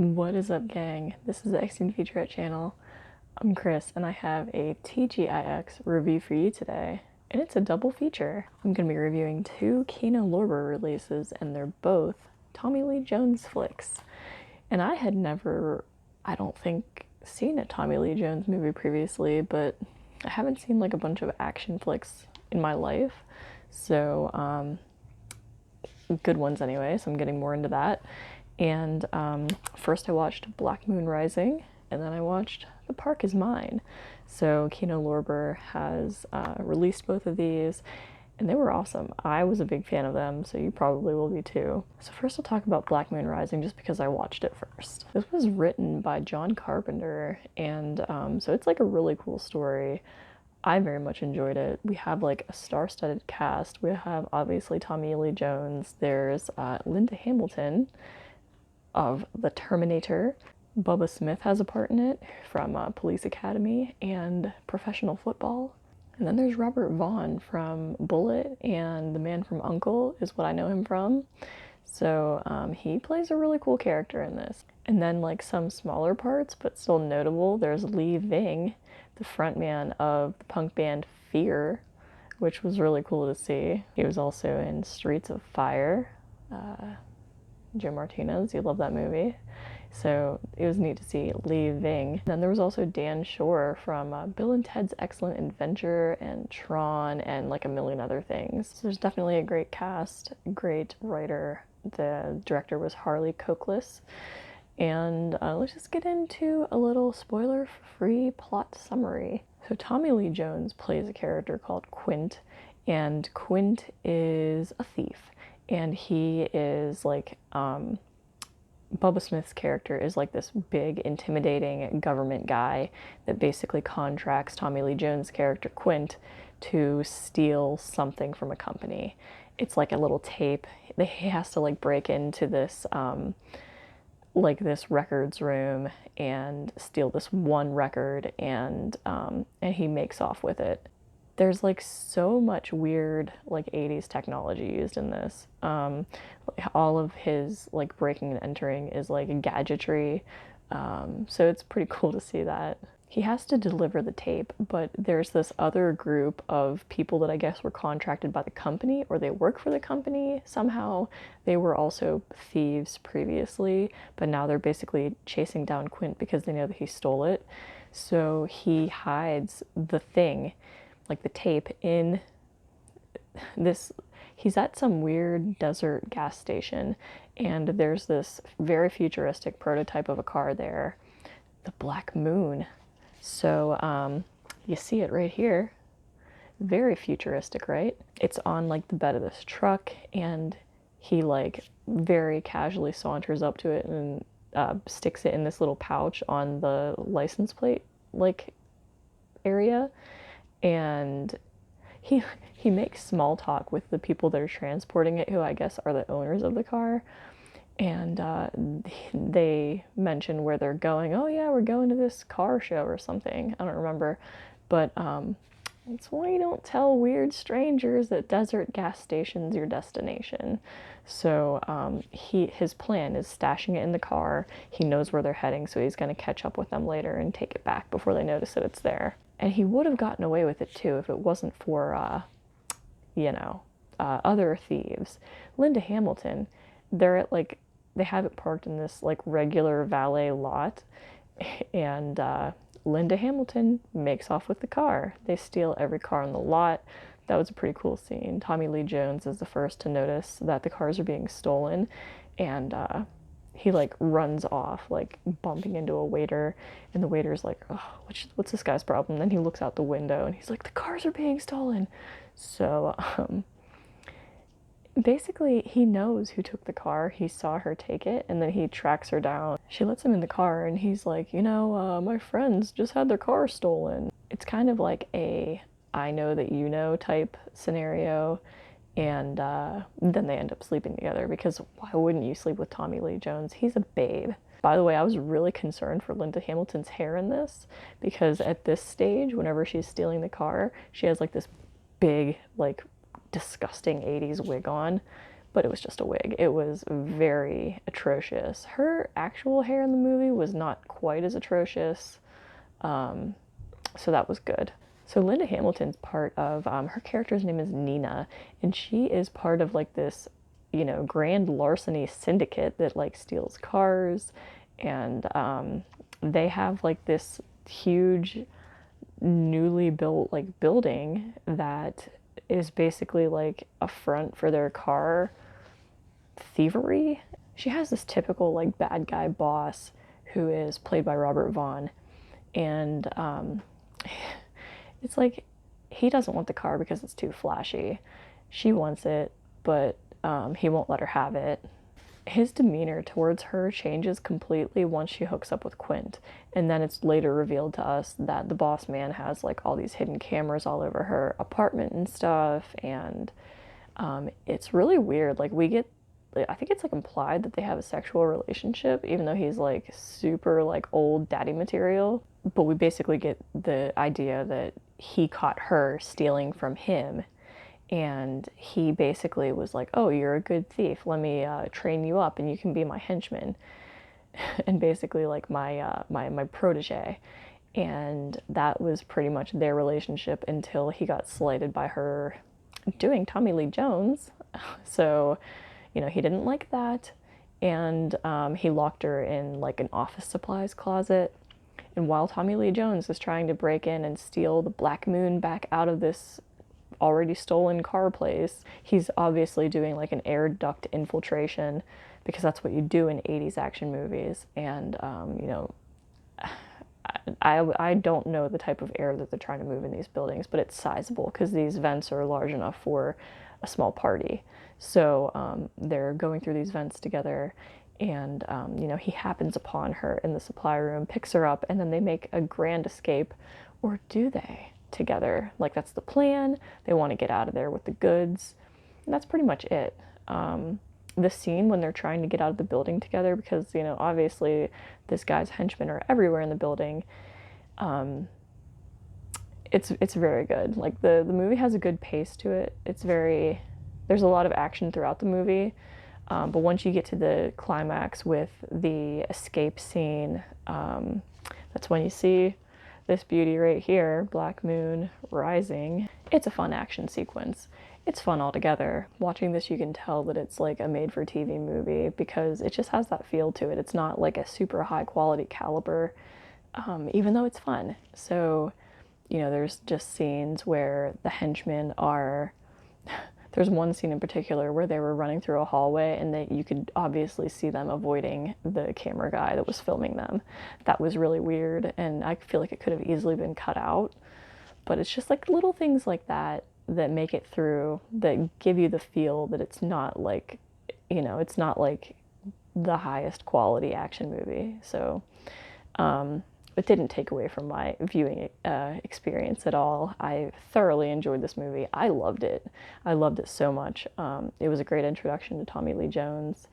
What is up, gang? This is the X-Teen Featurette channel. I'm Chris, and I have a TGIX review for you today, and it's a double feature. I'm going to be reviewing two Kino Lorber releases, and they're both Tommy Lee Jones flicks. And I had never, I don't think, seen a Tommy Lee Jones movie previously, but I haven't seen like a bunch of action flicks in my life, so good ones anyway, so I'm getting more into that. And first I watched Black Moon Rising, and then I watched The Park Is Mine. So Kino Lorber has released both of these, and they were awesome. I was a big fan of them, so you probably will be too. So first I'll talk about Black Moon Rising just because I watched it first. This was written by John Carpenter, and so it's like a really cool story. I very much enjoyed it. We have like a star-studded cast. We have obviously Tommy Lee Jones. There's Linda Hamilton of The Terminator. Bubba Smith has a part in it from Police Academy and Professional Football. And then there's Robert Vaughn from Bullet, and The Man from U.N.C.L.E. is what I know him from. So he plays a really cool character in this. And then like some smaller parts, but still notable, there's Lee Ving, the frontman of the punk band Fear, which was really cool to see. He was also in Streets of Fire. Joe Martinez, you love that movie. So it was neat to see Lee Ving. Then there was also Dan Shore from Bill and Ted's Excellent Adventure and Tron and like a million other things. So there's definitely a great cast, great writer. The director was Harley Cokless. And let's just get into a little spoiler-free plot summary. So Tommy Lee Jones plays a character called Quint, and Quint is a thief. And he is like, Bubba Smith's character is like this big, intimidating government guy that basically contracts Tommy Lee Jones' character Quint to steal something from a company. It's like a little tape. He has to like break into this, like this records room and steal this one record, and he makes off with it. There's like so much weird like 80s technology used in this. All of his like breaking and entering is like gadgetry, so it's pretty cool to see that. He has to deliver the tape, but there's this other group of people that I guess were contracted by the company, or they work for the company somehow. They were also thieves previously, but now they're basically chasing down Quint because they know that he stole it. So he hides the thing, like the tape, in this. He's at some weird desert gas station, and there's this very futuristic prototype of a car there, the Black Moon. So you see it right here. Very futuristic, right? It's on like the bed of this truck, and he like very casually saunters up to it and sticks it in this little pouch on the license plate like area. And he makes small talk with the people that are transporting it, who I guess are the owners of the car. And they mention where they're going. Oh yeah, we're going to this car show or something. I don't remember. But it's why you don't tell weird strangers that desert gas station's your destination. So his plan is stashing it in the car. He knows where they're heading, so he's going to catch up with them later and take it back before they notice that it's there. And he would have gotten away with it too if it wasn't for, other thieves. Linda Hamilton, they're at like, they have it parked in this like regular valet lot, and Linda Hamilton makes off with the car. They steal every car in the lot. That was a pretty cool scene. Tommy Lee Jones is the first to notice that the cars are being stolen, and he like runs off, like bumping into a waiter, and the waiter's like, oh, what's this guy's problem? And then he looks out the window and he's like, the cars are being stolen. So basically he knows who took the car. He saw her take it, and then he tracks her down. She lets him in the car, and he's like, my friends just had their car stolen. It's kind of like a I know that you know type scenario. And then they end up sleeping together, because why wouldn't you sleep with Tommy Lee Jones? He's a babe. By the way, I was really concerned for Linda Hamilton's hair in this, because at this stage, whenever she's stealing the car, she has like this big, like disgusting 80s wig on, but it was just a wig. It was very atrocious. Her actual hair in the movie was not quite as atrocious, so that was good. So Linda Hamilton's part of, her character's name is Nina, and she is part of like this, you know, grand larceny syndicate that like steals cars, and they have like this huge newly built like building that is basically like a front for their car thievery. She has this typical like bad guy boss who is played by Robert Vaughn, and it's like he doesn't want the car because it's too flashy. She wants it, but he won't let her have it. His demeanor towards her changes completely once she hooks up with Quint, and then it's later revealed to us that the boss man has like all these hidden cameras all over her apartment and stuff, and it's really weird. Like we get, I think it's like implied that they have a sexual relationship, even though he's like super like old daddy material. But we basically get the idea that he caught her stealing from him, and he basically was like, oh, you're a good thief, let me train you up and you can be my henchman. And basically like my protege. And that was pretty much their relationship until he got slighted by her doing Tommy Lee Jones. So, you know, he didn't like that, and he locked her in like an office supplies closet. And while Tommy Lee Jones is trying to break in and steal the Black Moon back out of this already stolen car place, he's obviously doing like an air duct infiltration, because that's what you do in 80s action movies. And you know, I don't know the type of air that they're trying to move in these buildings, but it's sizable because these vents are large enough for a small party. So they're going through these vents together, and you know, he happens upon her in the supply room, picks her up, and then they make a grand escape. Or do they? Together. Like that's the plan. They want to get out of there with the goods. And that's pretty much it. The scene when they're trying to get out of the building together, because, you know, obviously this guy's henchmen are everywhere in the building. It's very good. Like the movie has a good pace to it. There's a lot of action throughout the movie. But once you get to the climax with the escape scene, that's when you see this beauty right here, Black Moon Rising. It's a fun action sequence. It's fun altogether. Watching this, you can tell that it's like a made-for-TV movie because it just has that feel to it. It's not like a super high-quality caliber, even though it's fun. So, you know, there's just scenes where the henchmen are... There's one scene in particular where they were running through a hallway and you could obviously see them avoiding the camera guy that was filming them. That was really weird, and I feel like it could have easily been cut out. But it's just like little things like that that make it through, that give you the feel that it's not like, you know, it's not like the highest quality action movie. So, it didn't take away from my viewing experience at all. I thoroughly enjoyed this movie. I loved it. I loved it so much. It was a great introduction to Tommy Lee Jones.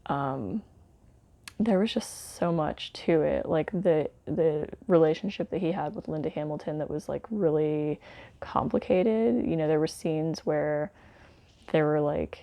There was just so much to it. Like the relationship that he had with Linda Hamilton that was like really complicated. You know, there were scenes where they were like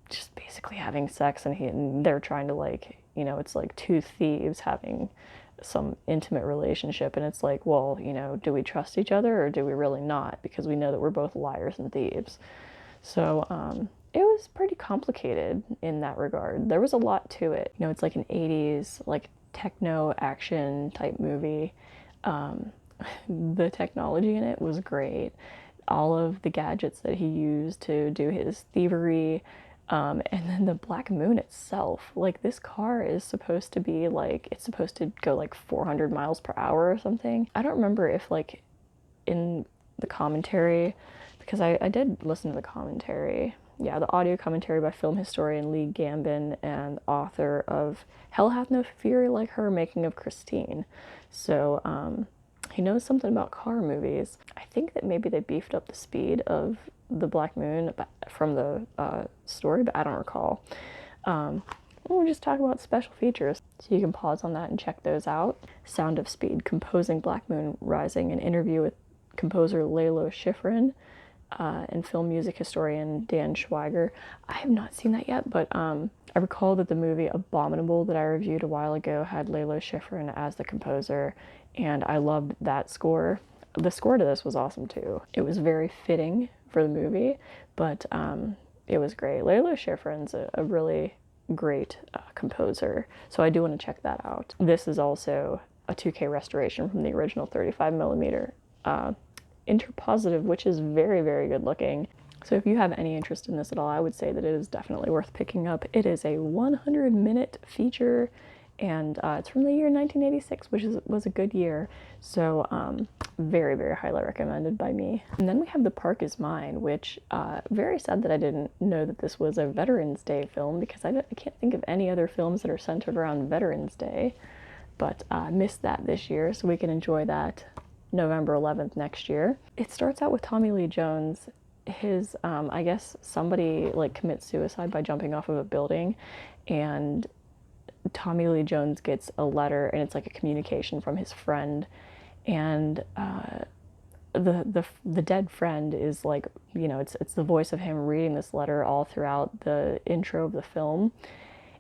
just basically having sex, and they're trying to, like, you know, it's like two thieves having some intimate relationship, and it's like, well, you know, do we trust each other or do we really not, because we know that we're both liars and thieves. So it was pretty complicated in that regard. There was a lot to it. You know, it's like an 80s like techno action type movie. The technology in it was great. All of the gadgets that he used to do his thievery, and then the Black Moon itself, like this car is supposed to be like, it's supposed to go like 400 miles per hour or something. I don't remember if like in the commentary, because I did listen to the commentary. Yeah, the audio commentary by film historian Lee Gambin and author of Hell Hath No Fury Like Her, Making of Christine. So he knows something about car movies. I think that maybe they beefed up the speed of the Black Moon from the story, but I don't recall. We'll just talk about special features, so you can pause on that and check those out. Sound of Speed, composing Black Moon Rising, an interview with composer Lalo Schifrin. and film music historian Dan Schweiger. I have not seen that yet, but I recall that the movie Abominable that I reviewed a while ago had Lalo Schifrin as the composer, and I loved that score. The score to this was awesome too. It was very fitting for the movie, but it was great. Lalo Schifrin's a really great composer, so I do want to check that out. This is also a 2K restoration from the original 35mm interpositive, which is very, very good looking. So if you have any interest in this at all, I would say that it is definitely worth picking up. It is a 100-minute feature, and it's from the year 1986, which was a good year. So very, very highly recommended by me. And then we have The Park Is Mine, which very sad that I didn't know that this was a Veterans Day film, because I can't think of any other films that are centered around Veterans Day. But I missed that this year, so we can enjoy that November 11th next year. It starts out with Tommy Lee Jones. His, I guess somebody like commits suicide by jumping off of a building, and Tommy Lee Jones gets a letter, and it's like a communication from his friend, and the dead friend is like, you know, it's the voice of him reading this letter all throughout the intro of the film.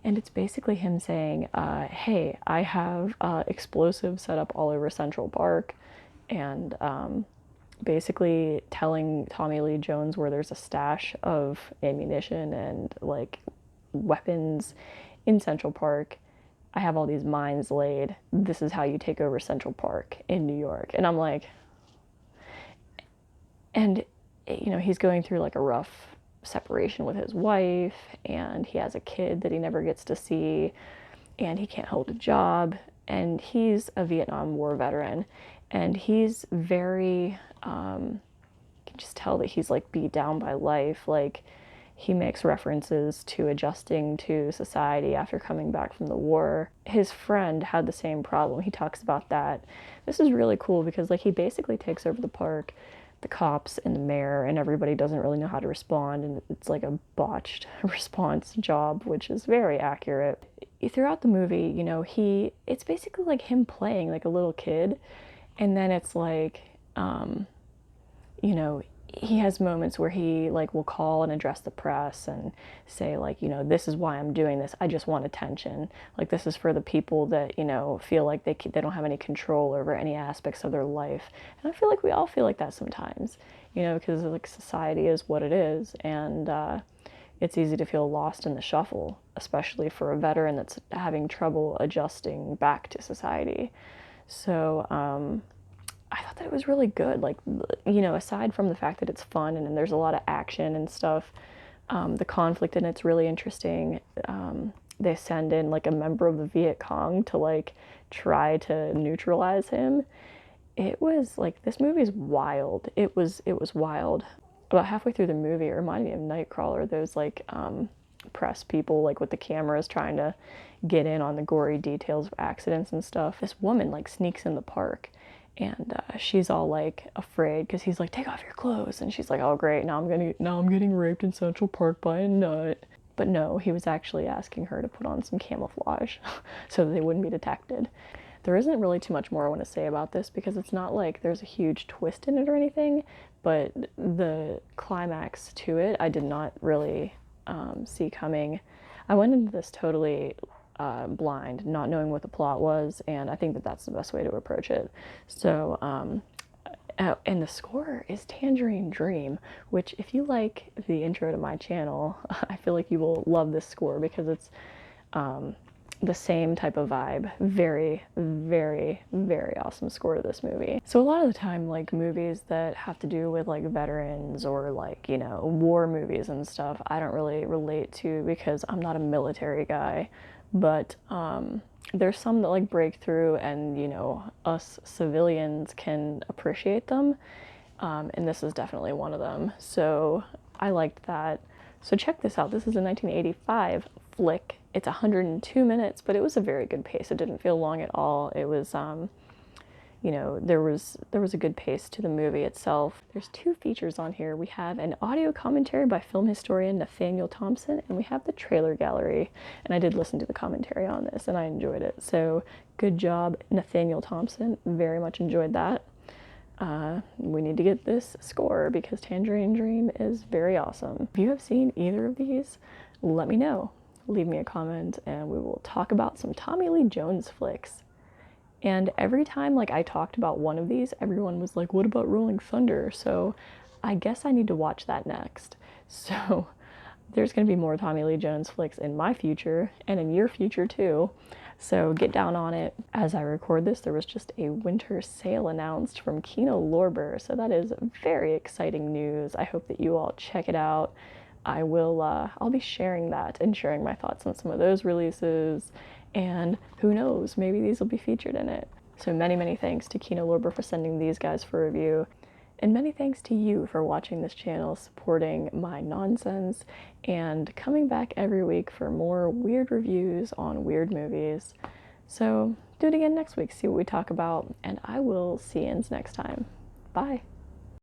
And it's basically him saying, hey, I have explosives set up all over Central Park, and basically telling Tommy Lee Jones where there's a stash of ammunition and like weapons in Central Park. I have all these mines laid. This is how you take over Central Park in New York. And I'm like, and you know, he's going through like a rough separation with his wife, and he has a kid that he never gets to see, and he can't hold a job, and he's a Vietnam War veteran, and he's very you can just tell that he's like beat down by life. Like, he makes references to adjusting to society after coming back from the war. His friend had the same problem. He talks about that. This is really cool because like he basically takes over the park, the cops and the mayor, and everybody doesn't really know how to respond, and it's like a botched response job, which is very accurate. Throughout the movie, you know, it's basically like him playing like a little kid, and then it's like, you know, he has moments where he like will call and address the press and say like, you know, this is why I'm doing this. I just want attention. Like, this is for the people that, you know, feel like they don't have any control over any aspects of their life. And I feel like we all feel like that sometimes, you know, because like society is what it is, and it's easy to feel lost in the shuffle, especially for a veteran that's having trouble adjusting back to society. So I thought that it was really good. Like, you know, aside from the fact that it's fun and there's a lot of action and stuff, the conflict in it's really interesting. They send in like a member of the Viet Cong to like try to neutralize him. It was like, this movie is wild. It was wild. About halfway through the movie, it reminded me of Nightcrawler. Those like press people like with the cameras trying to get in on the gory details of accidents and stuff. This woman like sneaks in the park, and she's all like afraid because he's like, take off your clothes, and she's like, oh great, now I'm getting raped in Central Park by a nut. But no, he was actually asking her to put on some camouflage so that they wouldn't be detected. There isn't really too much more I want to say about this because it's not like there's a huge twist in it or anything, but the climax to it I did not really see coming. I went into this totally blind, not knowing what the plot was, and I think that that's the best way to approach it. So, and the score is Tangerine Dream, which if you like the intro to my channel, I feel like you will love this score because it's the same type of vibe. Very, very, very awesome score to this movie. So a lot of the time, like movies that have to do with like veterans or like, you know, war movies and stuff, I don't really relate to because I'm not a military guy. But there's some that like break through and, you know, us civilians can appreciate them. And this is definitely one of them. So I liked that. So check this out. This is a 1985 flick. It's 102 minutes, but it was a very good pace. It didn't feel long at all. It was, you know, there was a good pace to the movie itself. There's two features on here. We have an audio commentary by film historian Nathaniel Thompson, and we have the trailer gallery. And I did listen to the commentary on this, and I enjoyed it. So good job, Nathaniel Thompson. Very much enjoyed that. We need to get this score because Tangerine Dream is very awesome. If you have seen either of these, let me know. Leave me a comment and we will talk about some Tommy Lee Jones flicks. And every time like I talked about one of these, everyone was like, what about Rolling Thunder? So I guess I need to watch that next. So there's going to be more Tommy Lee Jones flicks in my future and in your future too. So get down on it. As I record this, there was just a winter sale announced from Kino Lorber. So that is very exciting news. I hope that you all check it out. I'll be sharing that and sharing my thoughts on some of those releases. And who knows, maybe these will be featured in it. So many thanks to Kino Lorber for sending these guys for review. And many thanks to you for watching this channel, supporting my nonsense, and coming back every week for more weird reviews on weird movies. So do it again next week, see what we talk about, and I will see you next time. Bye.